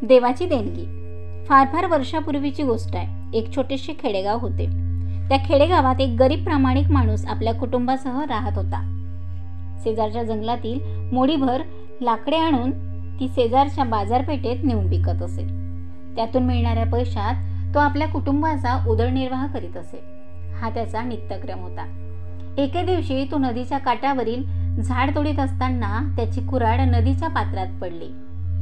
देवाची देणगी. फार फार वर्षापूर्वीची गोष्ट आहे. एक छोटेसे खेडेगाव होते. त्या खेडेगावात एक गरीब प्रामाणिक माणूस आपल्या कुटुंबासह राहत होता. शेजारच्या जंगलातील मोडीभर लाकडे आणून ती शेजारच्या बाजारपेठेत नेऊन विकत असे. त्यातून मिळणाऱ्या पैशात तो आपल्या कुटुंबाचा उदरनिर्वाह करीत असे. हा त्याचा नित्यक्रम होता. एके दिवशी तो नदीच्या काठावरील झाड तोडीत असताना त्याची कुऱ्हाड नदीच्या पात्रात पडली.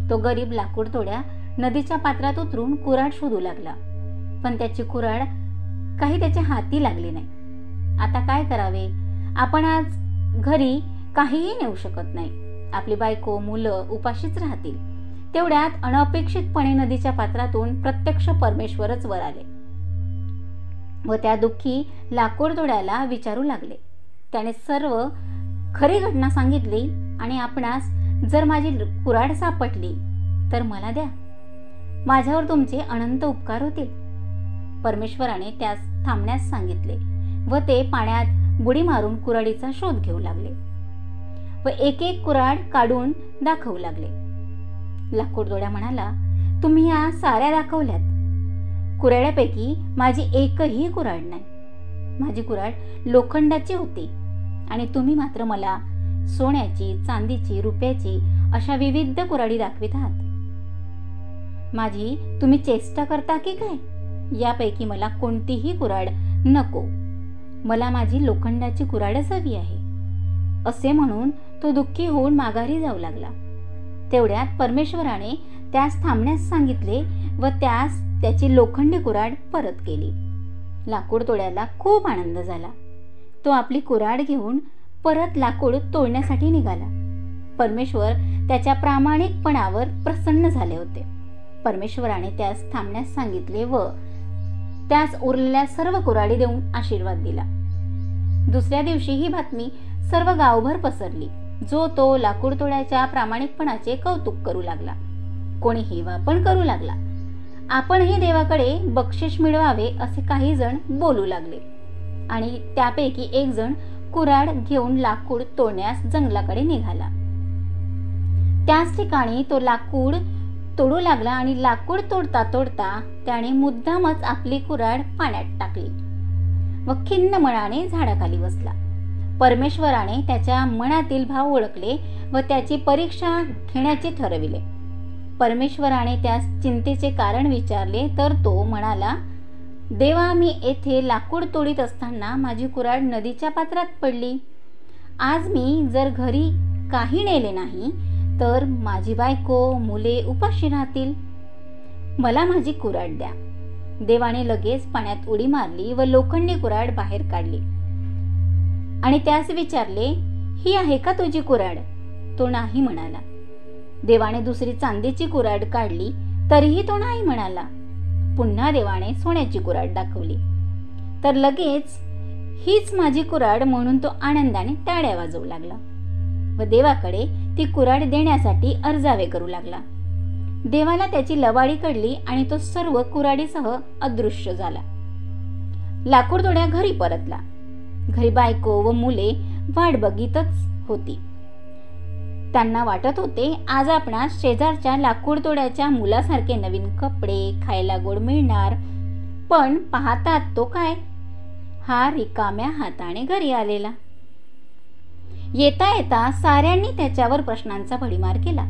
तो गरीब लाकूड तोड्या नदीच्या पात्रात उतरून कुऱ्हाड शोधू लागला, पण त्याची कुऱ्हाड काही त्याच्या हाती लागली नाही. आता काय करावे? आपण आज घरी काहीही नेऊ शकत नाही. आपली बायको मुलं उपाशीच राहतील. तेवढ्यात अनपेक्षितपणे नदीच्या पात्रातून प्रत्यक्ष परमेश्वरच वर आले व त्या दुःखी लाकूड तोड्याला विचारू लागले. त्याने सर्व खरी घटना सांगितली आणि आपणास जर माझी कुऱ्हाड सापडली तर मला द्या. माझ्यावर तुमचे अनंत उपकार होतील. परमेश्वराने त्यास थांबण्यास सांगितले व ते पाण्यात बुडी मारून कुऱ्हाडीचा शोध घेऊ लागले व एक एक कुऱ्हाड काढून दाखवू लागले. लाकूड तोड्या म्हणाला, तुम्ही या साऱ्या दाखवल्यात. कुऱ्हाड्यापैकी माझी एकही कुऱ्हाड नाही. माझी कुऱ्हाड लोखंडाची होती आणि तुम्ही मात्र मला सोन्याची, चांदीची, रुपयाची अशा विविध कुऱ्हाडी दाखवित आहात. माझी तुम्ही चेष्टा करता की काय? यापैकी मला कोणतीही कुऱ्हाड नको. मला माझी लोखंडाची कुऱ्हाडच हवी आहे. असे म्हणून तो दुःखी होऊन माघारी जाऊ लागला. तेवढ्यात परमेश्वराने त्यास थांबण्यास सांगितले व त्यास त्याची लोखंडी कुऱ्हाड परत केली. लाकूड तोड्याला खूप आनंद झाला. तो आपली कुऱ्हाड घेऊन परत लाकूड तोडण्यासाठी निघाला. परमेश्वर त्याच्या प्रामाणिकपणावर प्रसन्न झाले होते. परमेश्वराने त्यास थांबण्यास सांगितले व त्यास उरलेल्या सर्व कुऱ्हाडी देऊन आशीर्वाद दिला. दुसऱ्या दिवशी ही बातमी सर्व गावभर पसरली. जो तो लाकूड तोड्याच्या प्रामाणिकपणाचे कौतुक करू लागला. कोणी हेवा पण करू लागला. आपणही देवाकडे बक्षीस मिळवावे असे काही जण बोलू लागले आणि त्यापैकी एक जण कुऱ्हाड घेऊन लाकूड तोडण्यास जंगलाकडे निघाला. त्याच ठिकाणी तो लाकूड तोडू लागला आणि लाकूड तोडता तोडता त्याने मुद्दामच आपली कुऱ्हाड पाण्यात टाकली व खिन्न मनाने झाडाखाली बसला. परमेश्वराने त्याच्या मनातील भाव ओळखले व त्याची परीक्षा घेण्याचे ठरविले. परमेश्वराने त्यास चिंतेचे कारण विचारले तर तो म्हणाला, देवा, मी येथे लाकूड तोडीत असताना माझी कुऱ्हाड नदीच्या पात्रात पडली. आज मी जर घरी काही नेले नाही तर माझी बायको मुले उपाशी राहतील. मला माझी कुऱ्हाड द्या. देवाने लगेच पाण्यात उडी मारली व लोखंडी कुऱ्हाड बाहेर काढली आणि त्यास विचारले, ही आहे का तुझी कुऱ्हाड? तो नाही म्हणाला. देवाने दुसरी चांदीची कुऱ्हाड काढली तरीही तो नाही म्हणाला. पुन्हा देवाने सोन्याची कुऱ्हाड दाखवली तर लगेच हीच माझी कुऱ्हाड म्हणून तो आनंदाने टाळ्या वाजवू लागला व देवाकडे ती कुऱ्हाड देण्यासाठी अर्जावे करू लागला. देवाला त्याची लवाडी कळली आणि तो सर्व कुऱ्हाडीसह अदृश्य झाला. लाकूड तोड्या घरी परतला. घरी बायको व मुले वाट बघीतच होती. त्यांना वाटत होते, आज आपणास शेजारच्या लाकूड तोड्याच्या मुलासारखे नवीन कपडे, खायला गोड मिळणार. पण पाहतात तो काय, हा रिकाम्या हाताने घरी आलेला. येता येता साऱ्यांनी त्याच्यावर प्रश्नांचा भडीमार केला.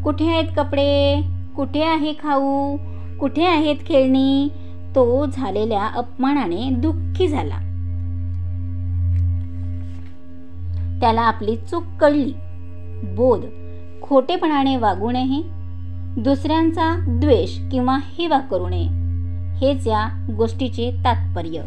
कुठे आहेत कपडे? कुठे आहे खाऊ? कुठे आहेत खेळणी? तो झालेल्या अपमानाने दुःखी झाला. त्याला आपली चूक कळली. बोध, खोटेपणाने वागू नये, दुसऱ्यांचा द्वेष किंवा हेवा करू नये, हेच या गोष्टीचे तात्पर्य.